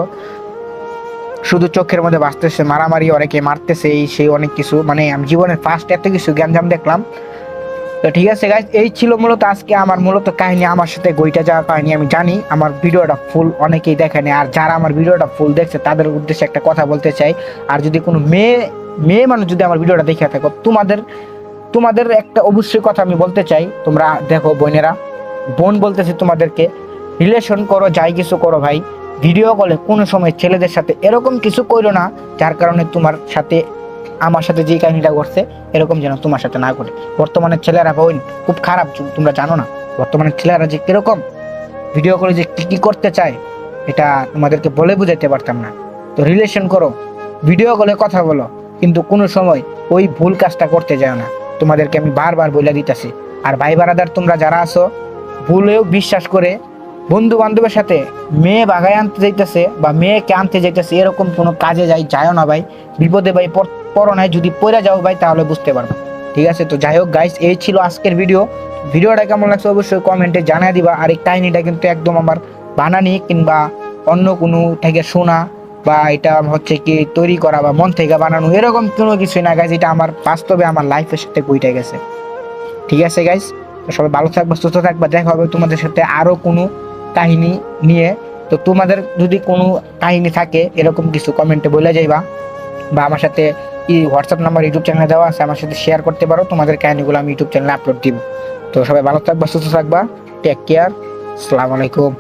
শুধু চোখের মধ্যে বাঁচতেছে মারামারি, অনেকে মারতেছে, এই সেই অনেক কিছু, মানে আমি জীবনের ফার্স্ট এত কিছু গ্যাঞ্জাম দেখলাম। তো ঠিক আছে গাইজ, এই ছিল মূলত আজকে আমার মূলত কাহিনী, আমার সাথে গইটা যাওয়া কাহিনী। আমি জানি আমার ভিডিওটা ফুল অনেকেই দেখেনি, আর যারা আমার ভিডিওটা ফুল দেখছে তাদের উদ্দেশ্যে একটা কথা বলতে চাই। আর যদি কোনো মেয়ে মানুষ যদি আমার ভিডিওটা দেখে থাকো, তোমাদের একটা অবশ্যই কথা আমি বলতে চাই, তোমরা দেখো বোনেরা, বোন বলতেছে তোমাদেরকে, রিলেশন করো যাই কিছু করো ভাই, ভিডিও কলে কোনো সময় ছেলেদের সাথে এরকম কিছু করো না যার কারণে তোমার সাথে আমার সাথে যে কাহিনীটা করছে এরকম যেন তোমার সাথে না করে। বর্তমানে ছেলেরা বোন খুব খারাপ, তোমরা জানো না বর্তমানে ছেলেরা যে কিরকম ভিডিও করে যে কি কি করতে চায়, এটা তোমাদেরকে বলে বুঝাইতে পারতাম না। তো রিলেশন করো, ভিডিও কলে কথা বলো, কিন্তু কোনো সময় ওই ভুল কাজটা করতে যাও না, তোমাদেরকে আমি বারবার বলে দিতেছি। আর ভাই বারাদার তোমরা যারা আছো, ভুলেও বিশ্বাস করে বন্ধু বান্ধবের সাথে মেয়ে বাগায় আনতে যাইতেছে বা মেয়েকে আনতে যাইতেছে এরকম কোনো কাজে যাও না ভাই, বিপদে ভাই পড়ো নাই, যদি পড়ে যাও ভাই তাহলে বুঝতে পারবে, ঠিক আছে। তো যাই হোক গাইস, এই ছিল আজকের ভিডিওটা কেমন লাগছে অবশ্যই কমেন্টে জানিয়ে দিবা। আর এই কাহিনীটা কিন্তু একদম আমার বানানি কিংবা অন্য কোনো থেকে শোনা বা এটা হচ্ছে কি তৈরি করা বা মন থেকে বানানো এরকম কোনো কিছুই না গাইস, এটা আমার বাস্তবে আমার লাইফের সাথে বইটা গেছে, ঠিক আছে গাইস। সবাই ভালো থাকবা, সুস্থ থাকবা, দেখা হবে তোমাদের সাথে আরো কোনো কাহিনী নিয়ে। তো তোমাদের যদি কোনো কাহিনী থাকে এরকম কিছু কমেন্টে বলে যাইবা, বা আমার সাথে হোয়াটসঅ্যাপ নাম্বার ইউটিউব চ্যানেলে দেওয়া আছে, আমার সাথে শেয়ার করতে পারো, তোমাদের কাহিনীগুলো আমি ইউটিউব চ্যানেলে আপলোড দিব। তো সবাই ভালো থাকবা, সুস্থ থাকবা, টেক কেয়ার, আসসালামু আলাইকুম।